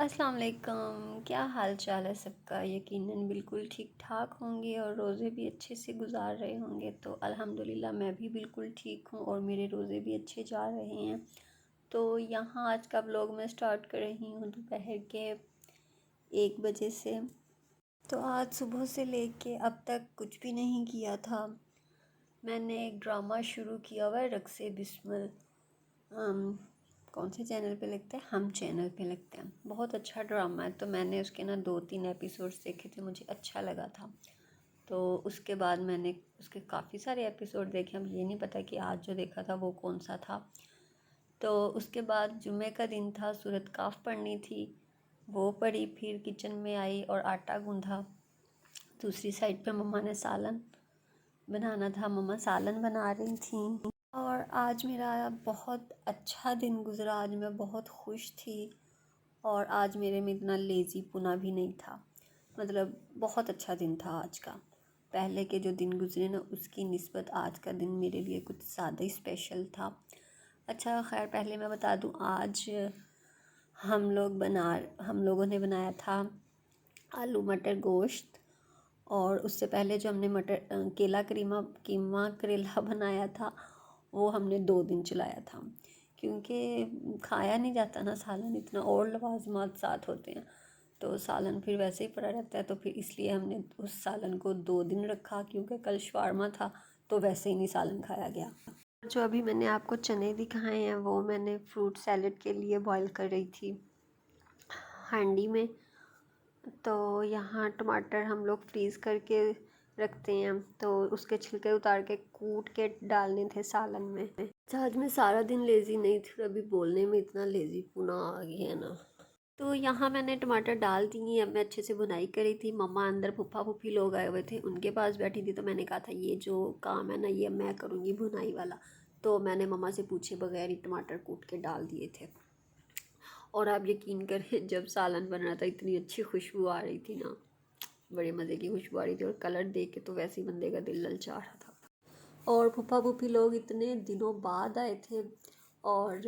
अस्सलाम वालेकुम। क्या हाल चाल है सबका? यकीनन बिल्कुल ठीक ठाक होंगे और रोज़े भी अच्छे से गुजार रहे होंगे। तो अल्हम्दुलिल्लाह मैं भी बिल्कुल ठीक हूँ और मेरे रोज़े भी अच्छे जा रहे हैं। तो यहाँ आज का व्लॉग मैं स्टार्ट कर रही हूँ दोपहर के 1 बजे से। तो आज सुबह से लेके अब तक कुछ भी नहीं किया था। मैंने एक ड्रामा शुरू किया हुआ है, रक्से बिस्मिल। कौन से चैनल पे लगता है? हम चैनल पे लगता है। बहुत अच्छा ड्रामा है। तो मैंने उसके ना 2-3 एपिसोड्स देखे थे, मुझे अच्छा लगा था। तो उसके बाद मैंने उसके काफ़ी सारे एपिसोड देखे। अब ये नहीं पता कि आज जो देखा था वो कौन सा था। तो उसके बाद जुम्मे का दिन था, सूरत काफ पढ़नी थी, वो पढ़ी। फिर किचन में आई और आटा गूंधा। दूसरी साइड पे मम्मा ने सालन बनाना था, मम्मा सालन बना रही थी। और आज मेरा बहुत अच्छा दिन गुज़रा। आज मैं बहुत खुश थी और आज मेरे में इतना लेज़ीपुना भी नहीं था। मतलब बहुत अच्छा दिन था आज का। पहले के जो दिन गुज़रे ना, उसकी निस्बत आज का दिन मेरे लिए कुछ ज़्यादा ही स्पेशल था। अच्छा खैर, पहले मैं बता दूँ, आज हम लोगों ने बनाया था आलू मटर गोश्त। और उससे पहले जो हमने मटर केला कीमा करेला बनाया था, वो हमने 2 दिन चलाया था। क्योंकि खाया नहीं जाता ना सालन इतना, और लवाजमात साथ होते हैं तो सालन फिर वैसे ही पड़ा रहता है। तो फिर इसलिए हमने उस सालन को 2 दिन रखा, क्योंकि कल शवारमा था तो वैसे ही नहीं सालन खाया गया। जो अभी मैंने आपको चने दिखाए हैं वो मैंने फ्रूट सैलेड के लिए बॉईल कर रही थी हांडी में। तो यहाँ टमाटर हम लोग फ्रीज़ करके रखते हैं, तो उसके छिलके उतार के कूट के डालने थे सालन में। अच्छा, आज मैं सारा दिन लेज़ी नहीं थी, अभी बोलने में इतना लेज़ी पुना आ गया है ना। तो यहाँ मैंने टमाटर डाल दिए। अब मैं अच्छे से भुनाई करी थी। मम्मा अंदर फूफा फूफी लोग आए हुए थे, उनके पास बैठी थी। तो मैंने कहा था ये जो काम है ना, ये मैं करूँगी भुनाई वाला। तो मैंने मम्मा से पूछे बगैर ही टमाटर कूट के डाल दिए थे। और आप यकीन करें, जब सालन बन रहा था इतनी अच्छी खुशबू आ रही थी ना, बड़े मज़े की खुशबू आ रही थी। और कलर देख के तो वैसे ही बंदे का दिल ललचा रहा था। और फूफा फूफी लोग इतने दिनों बाद आए थे। और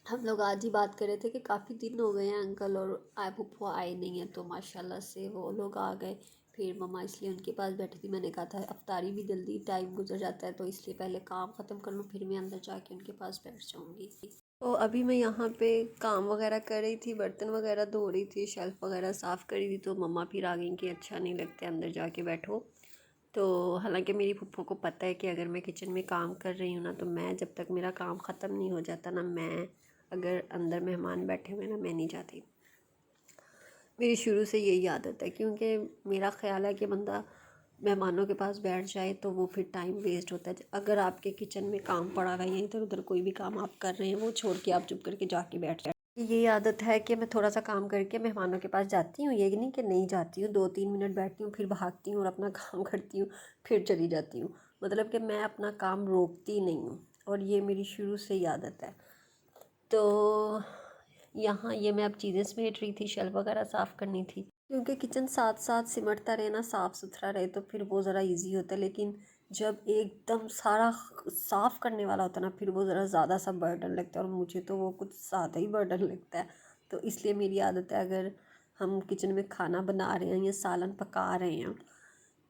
हम लोग आज ही बात कर रहे थे कि काफ़ी दिन हो गए हैं अंकल और आए फूफा आए नहीं हैं, तो माशाल्लाह से वो लोग आ गए। फिर मम्मा इसलिए उनके पास बैठी थी। मैंने कहा था अफ्तारी भी जल्दी टाइम गुजर जाता है, तो इसलिए पहले काम ख़त्म कर लूँ, फिर मैं अंदर जाके उनके पास बैठ जाऊँगी। तो अभी मैं यहाँ पे काम वगैरह कर रही थी, बर्तन वगैरह धो रही थी, शेल्फ़ वगैरह साफ़ कर रही थी। तो मम्मा फिर आ गई कि अच्छा नहीं लगता अंदर जाके बैठो। तो हालांकि मेरी फूफो को पता है कि अगर मैं किचन में काम कर रही हूँ ना, तो मैं जब तक मेरा काम ख़त्म नहीं हो जाता ना, मैं अगर अंदर मेहमान बैठे हुए ना, मैं नहीं जाती। मेरी शुरू से यही आदत है, क्योंकि मेरा ख़्याल है कि बंदा मेहमानों के पास बैठ जाए तो वो फिर टाइम वेस्ट होता है। अगर आपके किचन में काम पड़ा हुआ है या इधर उधर कोई भी काम आप कर रहे हैं, वो छोड़ के आप चुप करके जाके बैठ जाए। यही आदत है कि मैं थोड़ा सा काम करके मेहमानों के पास जाती हूँ। ये नहीं कि नहीं जाती हूँ, 2-3 मिनट बैठती हूँ, फिर भागती हूँ और अपना काम करती हूँ, फिर चली जाती हूँ। मतलब कि मैं अपना काम रोकती नहीं हूँ, और ये मेरी शुरू से ही आदत है। तो यहाँ ये मैं अब चीज़ें समेट रही थी, शेल्फ वगैरह साफ़ करनी थी, क्योंकि किचन साथ साथ सिमटता रहे ना, साफ़ सुथरा रहे, तो फिर वो ज़रा इजी होता है। लेकिन जब एकदम सारा साफ़ करने वाला होता है ना, फिर वो ज़रा ज़्यादा सा बर्डन लगता है, और मुझे तो वो कुछ ज़्यादा ही बर्डन लगता है। तो इसलिए मेरी आदत है, अगर हम किचन में खाना बना रहे हैं या सालन पका रहे हैं,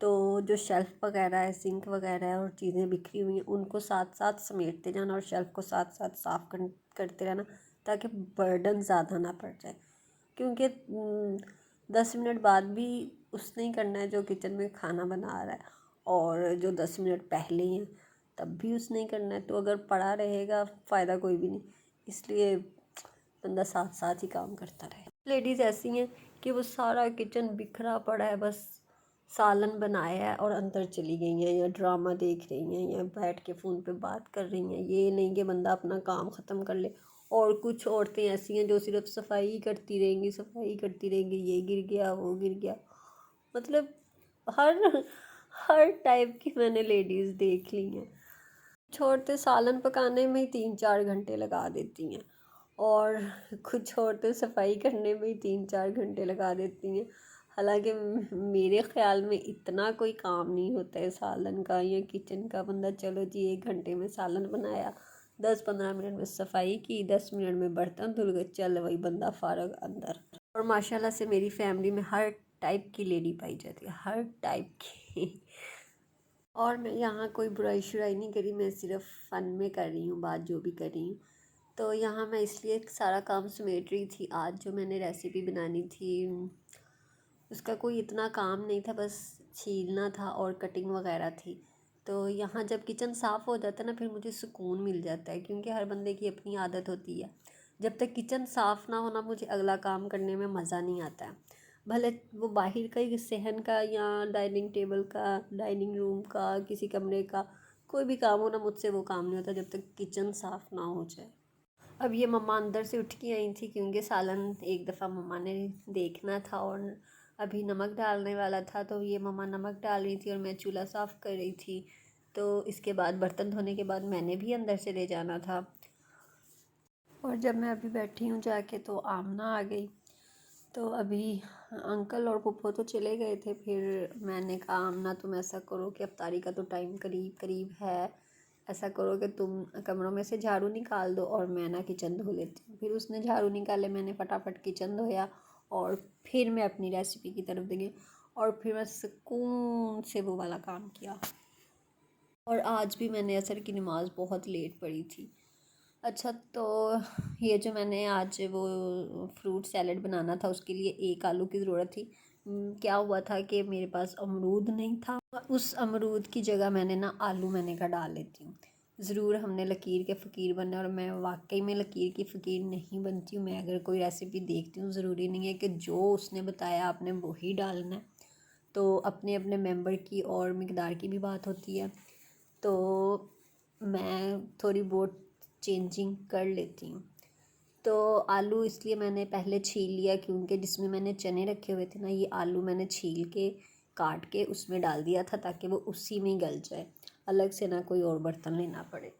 तो जो शेल्फ़ वगैरह है, सिंक वगैरह है और चीज़ें बिखरी हुई हैं, उनको साथ साथ समेटते जाना और शेल्फ़ को साथ साथ साफ़ करते रहना, ताकि बर्डन ज़्यादा ना पड़ जाए। क्योंकि 10 मिनट बाद भी उसने ही करना है जो किचन में खाना बना रहा है, और जो 10 मिनट पहले हैं तब भी उसने ही करना है। तो अगर पड़ा रहेगा, फ़ायदा कोई भी नहीं। इसलिए बंदा साथ साथ ही काम करता रहे। लेडीज़ ऐसी हैं कि वो सारा किचन बिखरा पड़ा है, बस सालन बनाया है और अंदर चली गई हैं, या ड्रामा देख रही हैं, या बैठ के फ़ोन पे बात कर रही हैं। ये नहीं कि बंदा अपना काम ख़त्म कर ले। और कुछ औरतें ऐसी हैं जो सिर्फ सफाई करती रहेंगी, सफाई करती रहेंगी, ये गिर गया वो गिर गया। मतलब हर हर टाइप की मैंने लेडीज़ देख ली हैं। कुछ औरतें सालन पकाने में ही 3-4 घंटे लगा देती हैं, और कुछ औरतें सफाई करने में ही 3-4 घंटे लगा देती हैं। हालांकि मेरे ख्याल में इतना कोई काम नहीं होता है सालन का या किचन का। बंदा चलो जी 1 घंटे में सालन बनाया, 10-15 मिनट में सफाई की, 10 मिनट में बर्तन धुल गए, चल वही बंदा फारग अंदर। और माशाल्लाह से मेरी फैमिली में हर टाइप की लेडी पाई जाती है, हर टाइप की। और मैं यहाँ कोई बुराई शुराई नहीं करी, मैं सिर्फ फ़न में कर रही हूँ बात, जो भी कर रही हूँ। तो यहाँ मैं इसलिए सारा काम समेट रही थी। आज जो मैंने रेसिपी बनानी थी उसका कोई इतना काम नहीं था, बस छीलना था और कटिंग वगैरह थी। तो यहाँ जब किचन साफ़ हो जाता है ना, फिर मुझे सुकून मिल जाता है, क्योंकि हर बंदे की अपनी आदत होती है। जब तक किचन साफ़ ना होना, मुझे अगला काम करने में मज़ा नहीं आता है। भले वो बाहर का ही, सहन का या डाइनिंग टेबल का, डाइनिंग रूम का, किसी कमरे का कोई भी काम हो ना, मुझसे वो काम नहीं होता जब तक किचन साफ़ ना हो जाए। अब ये मम्मा अंदर से उठ के आई थी, क्योंकि सालन एक दफ़ा मम्मा ने देखना था और अभी नमक डालने वाला था, तो ये मम्मा नमक डाल रही थी और मैं चूल्हा साफ़ कर रही थी। तो इसके बाद बर्तन धोने के बाद मैंने भी अंदर से ले जाना था। और जब मैं अभी बैठी हूँ जाके, तो आमना आ गई। तो अभी अंकल और पुप्पो तो चले गए थे, फिर मैंने कहा आमना तुम ऐसा करो कि अफ्तारी का तो टाइम करीब करीब है, ऐसा करो कि तुम कमरों में से झाड़ू निकाल दो और मैं ना किचन धो लेती हूँ। फिर उसने झाड़ू निकाले, मैंने फटाफट किचन धोया और फिर मैं अपनी रेसिपी की तरफ गई और फिर मैं सुकून से वो वाला काम किया। और आज भी मैंने असर की नमाज़ बहुत लेट पढ़ी थी। अच्छा, तो ये जो मैंने आज वो फ्रूट सैलेड बनाना था, उसके लिए एक आलू की ज़रूरत थी। क्या हुआ था कि मेरे पास अमरूद नहीं था, उस अमरूद की जगह मैंने ना आलू मैंने कहा डाल लेती हूँ। ज़रूर हमने लकीर के फ़कीर बनना, और मैं वाकई में लकीर की फ़कीर नहीं बनती हूँ। मैं अगर कोई रेसिपी देखती हूँ, ज़रूरी नहीं है कि जो उसने बताया आपने वही डालना है। तो अपने अपने मेंबर की और मिकदार की भी बात होती है, तो मैं थोड़ी बहुत चेंजिंग कर लेती हूँ। तो आलू इसलिए मैंने पहले छील लिया, क्योंकि जिसमें मैंने चने रखे हुए थे ना, ये आलू मैंने छील के काट के उसमें डाल दिया था, ताकि वो उसी में गल जाए, अलग से ना कोई और बर्तन लेना पड़े।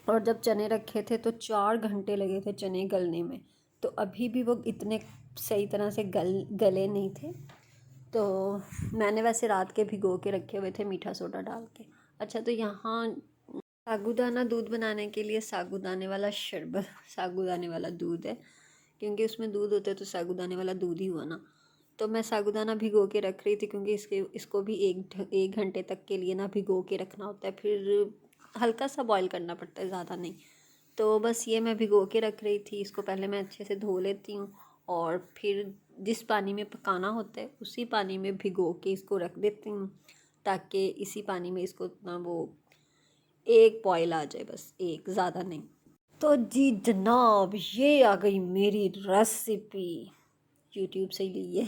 और जब चने रखे थे तो 4 घंटे लगे थे चने गलने में, तो अभी भी वो इतने सही तरह से गले नहीं थे। तो मैंने वैसे रात के भिगो के रखे हुए थे मीठा सोडा डाल के। अच्छा, तो यहाँ साबूदाना दूध बनाने के लिए साबूदाने वाला शरबत, साबूदाने वाला दूध है, क्योंकि उसमें दूध होता है तो साबूदाने वाला दूध ही हुआ ना। तो मैं साबूदाना भिगो के रख रही थी, क्योंकि इसको भी एक घंटे तक के लिए ना भिगो के रखना होता है, फिर हल्का सा बॉईल करना पड़ता है, ज़्यादा नहीं। तो बस ये मैं भिगो के रख रही थी। इसको पहले मैं अच्छे से धो लेती हूँ और फिर जिस पानी में पकाना होता है उसी पानी में भिगो के इसको रख देती हूँ, ताकि इसी पानी में इसको ना वो एक बॉयल आ जाए, बस एक, ज़्यादा नहीं। तो जी जनाब, ये आ गई मेरी रेसिपी, यूट्यूब से ही ली है।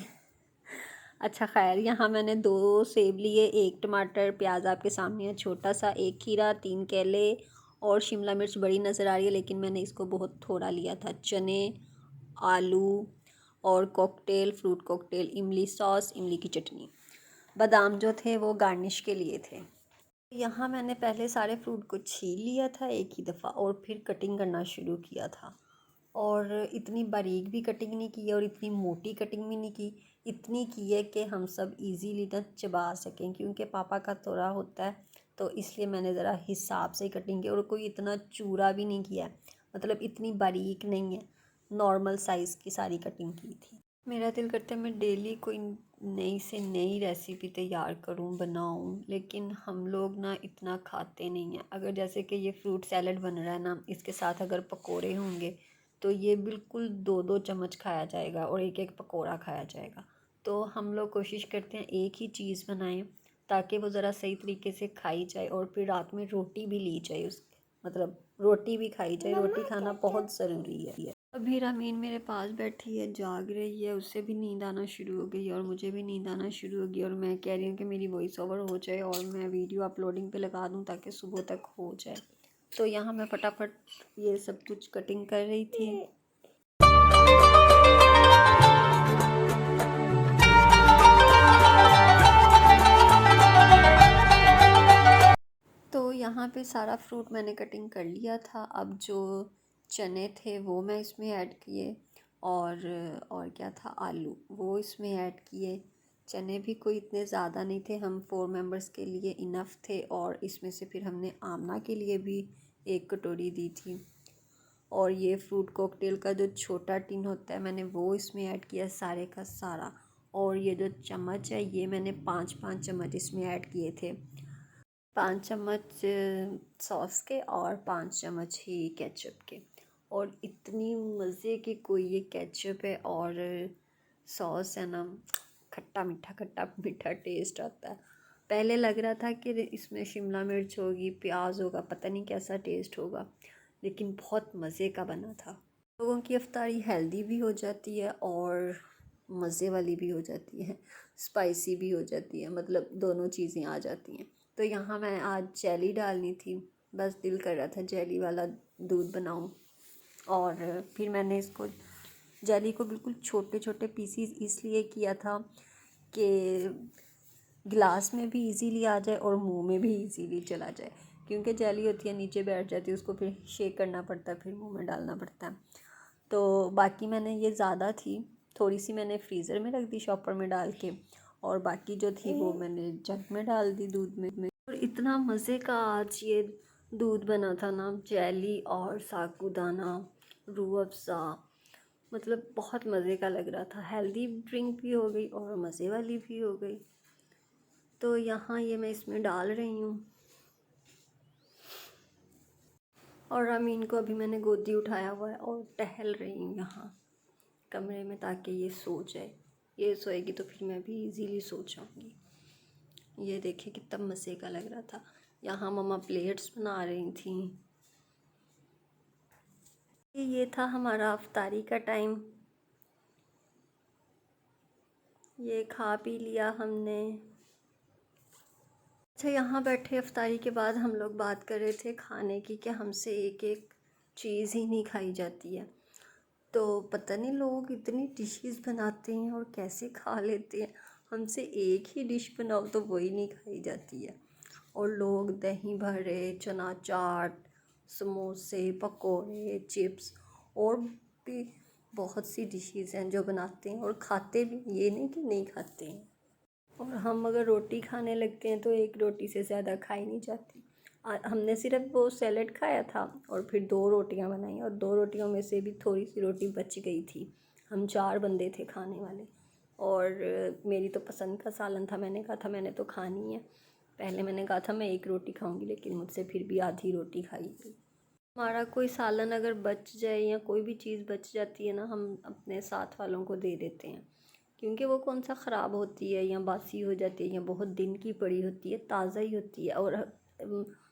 अच्छा खैर, यहाँ मैंने 2 सेब लिए, 1 टमाटर, प्याज आपके सामने है छोटा सा, 1 खीरा, 3 केले और शिमला मिर्च बड़ी नज़र आ रही है, लेकिन मैंने इसको बहुत थोड़ा लिया था। चने, आलू और कॉकटेल, फ्रूट कॉकटेल, इमली सॉस, इमली की चटनी। बादाम जो थे वो गार्निश के लिए थे। यहाँ मैंने पहले सारे फ्रूट को छील लिया था एक ही दफ़ा और फिर कटिंग करना शुरू किया था। और इतनी बारीक भी कटिंग नहीं की है और इतनी मोटी कटिंग भी नहीं की, इतनी की है कि हम सब इजीली ना चबा सकें, क्योंकि पापा का थोड़ा होता है, तो इसलिए मैंने ज़रा हिसाब से कटिंग की, और कोई इतना चूरा भी नहीं किया है, मतलब इतनी बारीक नहीं है, नॉर्मल साइज़ की सारी कटिंग की थी। मेरा दिल करता है मैं डेली कोई नई से नई रेसिपी तैयार करूं, बनाऊं, लेकिन हम लोग ना इतना खाते नहीं हैं। अगर जैसे कि ये फ्रूट सैलड बन रहा है ना, इसके साथ अगर पकोड़े होंगे तो ये बिल्कुल 2-2 चम्मच खाया जाएगा और एक एक पकोड़ा खाया जाएगा। तो हम लोग कोशिश करते हैं एक ही चीज़ बनाएं, ताकि वो ज़रा सही तरीके से खाई जाए, और फिर रात में रोटी भी ली जाए, उस मतलब रोटी भी खाई जाए। रोटी खाना बहुत ज़रूरी है। अभी रामीन मेरे पास बैठी है, जाग रही है, उससे भी नींद आना शुरू हो गई है और मुझे भी नींद आना शुरू हो गई, और मैं कह रही हूँ कि मेरी वॉइस ओवर हो जाए और मैं वीडियो अपलोडिंग पे लगा दूँ ताकि सुबह तक हो जाए। तो यहाँ मैं फटाफट ये सब कुछ कटिंग कर रही थी। तो यहाँ पे सारा फ्रूट मैंने कटिंग कर लिया था। अब जो चने थे वो मैं इसमें ऐड किए, और क्या था, आलू, वो इसमें ऐड किए। चने भी कोई इतने ज़्यादा नहीं थे, हम 4 मेंबर्स के लिए इनफ थे, और इसमें से फिर हमने आमना के लिए भी 1 कटोरी दी थी। और ये फ्रूट कॉकटेल का जो छोटा टिन होता है मैंने वो इसमें ऐड किया सारे का सारा। और ये जो चम्मच है ये मैंने 5-5 चम्मच इसमें ऐड किए थे। 5 चम्मच सॉस के और 5 चम्मच ही केचप के। और इतनी मज़े की कोई ये केचप है और सॉस है ना, खट्टा मीठा टेस्ट आता है। पहले लग रहा था कि इसमें शिमला मिर्च होगी, प्याज होगा, पता नहीं कैसा टेस्ट होगा, लेकिन बहुत मज़े का बना था। लोगों की इफ्तारी हेल्दी भी हो जाती है और मज़े वाली भी हो जाती है, स्पाइसी भी हो जाती है, मतलब दोनों चीज़ें आ जाती हैं। तो यहाँ मैं आज जेली डालनी थी, बस दिल कर रहा था जेली वाला दूध बनाऊँ। और फिर मैंने इसको जेली को बिल्कुल छोटे छोटे पीसीज इसलिए किया था कि गिलास में भी इजीली आ जाए और मुंह में भी इजीली चला जाए, क्योंकि जेली होती है नीचे बैठ जाती है, उसको फिर शेक करना पड़ता है, फिर मुंह में डालना पड़ता है। तो बाकी मैंने ये ज़्यादा थी, थोड़ी सी मैंने फ्रीज़र में रख दी शॉपर में डाल के, और बाकी जो थी वो मैंने जग में डाल दी दूध में। और इतना मज़े का आज ये दूध बना था ना, जेली और साबूदाना रूह अफ़ज़ा, मतलब बहुत मज़े का लग रहा था। हेल्दी ड्रिंक भी हो गई और मज़े वाली भी हो गई। तो यहाँ ये मैं इसमें डाल रही हूँ। और रामीन को अभी मैंने गोदी उठाया हुआ है और टहल रही हूँ यहाँ कमरे में, ताकि ये सो जाए। ये सोएगी तो फिर मैं भी इजीली सो जाऊँगी। ये देखिए कितना मज़े का लग रहा था। यहाँ मम्मा प्लेट्स बना रही थी। ये था हमारा अफ्तारी का टाइम। ये खा पी लिया हमने। अच्छा, यहाँ बैठे अफ्तारी के बाद हम लोग बात कर रहे थे खाने की, कि हमसे एक एक चीज़ ही नहीं खाई जाती है। तो पता नहीं लोग इतनी डिशेस बनाते हैं और कैसे खा लेते हैं। हमसे एक ही डिश बनाओ तो वही नहीं खाई जाती है। और लोग दही भरे, चना चाट, समोसे, पकोड़े, चिप्स और भी बहुत सी डिशेस हैं जो बनाते हैं और खाते भी, ये नहीं कि नहीं खाते हैं। और हम अगर रोटी खाने लगते हैं तो एक रोटी से ज़्यादा खाई नहीं जाती। हमने सिर्फ वो सैलेड खाया था और फिर 2 रोटियां बनाई, और 2 रोटियों में से भी थोड़ी सी रोटी बच गई थी। हम 4 बंदे थे खाने वाले। और मेरी तो पसंद का सालन था, मैंने कहा था मैंने तो खानी है। पहले मैंने कहा था मैं 1 रोटी खाऊंगी, लेकिन मुझसे फिर भी आधी रोटी खाई गई। हमारा कोई सालन अगर बच जाए या कोई भी चीज़ बच जाती है ना, हम अपने साथ वालों को दे देते हैं, क्योंकि वो कौन सा ख़राब होती है या बासी हो जाती है या बहुत दिन की पड़ी होती है, ताज़ा ही होती है। और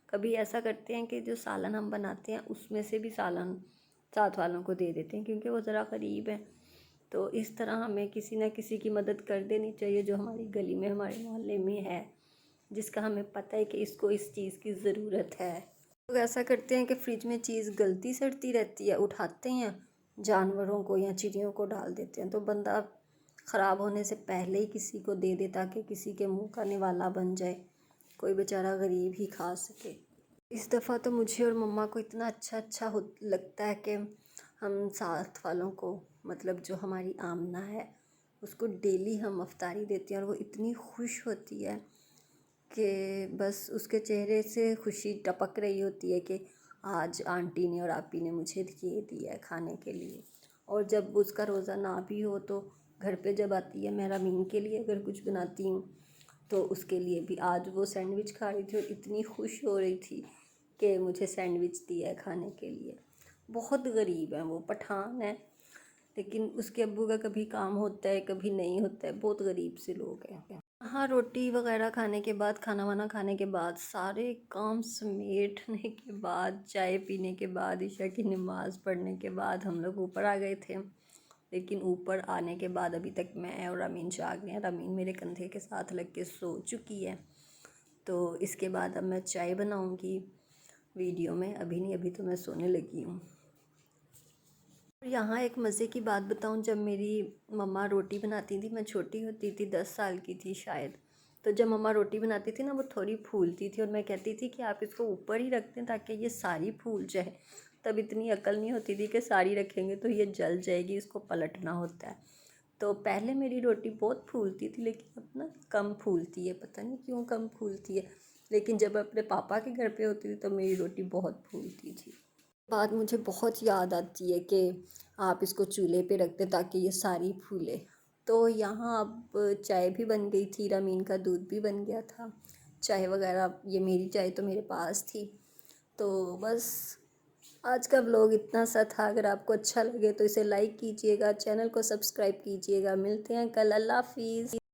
कभी ऐसा करते हैं कि जो सालन हम बनाते हैं उसमें से भी सालन साथ वालों को दे देते हैं, क्योंकि वो ज़रा ग़रीब है। तो इस तरह हमें किसी न किसी की मदद कर देनी चाहिए, जो हमारी गली में, हमारे मोहल्ले में है, जिसका हमें पता है कि इसको इस चीज़ की ज़रूरत है। लोग ऐसा करते हैं कि फ्रिज में चीज़ गलती सड़ती रहती है, उठाते हैं, जानवरों को या चिड़ियों को डाल देते हैं, तो बंदा ख़राब होने से पहले ही किसी को दे दे, ताकि किसी के मुंह का निवाला बन जाए, कोई बेचारा गरीब ही खा सके। इस दफ़ा तो मुझे और मम्मा को इतना अच्छा हो लगता है कि हम साथ वालों को, मतलब जो हमारी आमना है, उसको डेली हम अफ्तारी देते हैं, और वो इतनी खुश होती है कि बस उसके चेहरे से खुशी टपक रही होती है कि आज आंटी ने और आपी ने मुझे ये दिया है खाने के लिए। और जब उसका रोज़ा ना भी हो तो घर पे जब आती है, मैं रमीन के लिए अगर कुछ बनाती हूँ तो उसके लिए भी, आज वो सैंडविच खा रही थी और इतनी खुश हो रही थी कि मुझे सैंडविच दिया है खाने के लिए। बहुत गरीब है वो, पठान है, लेकिन उसके अब्बू का कभी काम होता है कभी नहीं होता है, बहुत गरीब से लोग हैं। हाँ, रोटी वगैरह खाने के बाद, खाना वाना खाने के बाद, सारे काम समेटने के बाद, चाय पीने के बाद, ईशा की नमाज़ पढ़ने के बाद हम लोग ऊपर आ गए थे। लेकिन ऊपर आने के बाद अभी तक मैं और रमीन जाग रहे हैं। रमीन मेरे कंधे के साथ लग के सो चुकी है। तो इसके बाद अब मैं चाय बनाऊंगी वीडियो में, अभी नहीं, अभी तो मैं सोने लगी हूँ। यहाँ एक मज़े की बात बताऊँ, जब मेरी मम्मा रोटी बनाती थी, मैं छोटी होती थी, 10 साल की थी शायद, तो जब मम्मा रोटी बनाती थी ना, वो थोड़ी फूलती थी और मैं कहती थी कि आप इसको ऊपर ही रख दें ताकि ये सारी फूल जाए। तब इतनी अकल नहीं होती थी कि सारी रखेंगे तो ये जल जाएगी, इसको पलटना होता है। तो पहले मेरी रोटी बहुत फूलती थी, लेकिन अब ना कम फूलती है, पता नहीं क्यों कम फूलती है। लेकिन जब अपने पापा के घर पे होती थी तो मेरी रोटी बहुत फूलती थी। बात मुझे बहुत याद आती है कि आप इसको चूल्हे पे रख दें ताकि ये सारी फूले। तो यहाँ अब चाय भी बन गई थी, रमीन का दूध भी बन गया था, चाय वगैरह, ये मेरी चाय तो मेरे पास थी। तो बस आज का व्लॉग इतना सा था। अगर आपको अच्छा लगे तो इसे लाइक कीजिएगा, चैनल को सब्सक्राइब कीजिएगा। मिलते हैं कल। अल्लाह हाफिज़।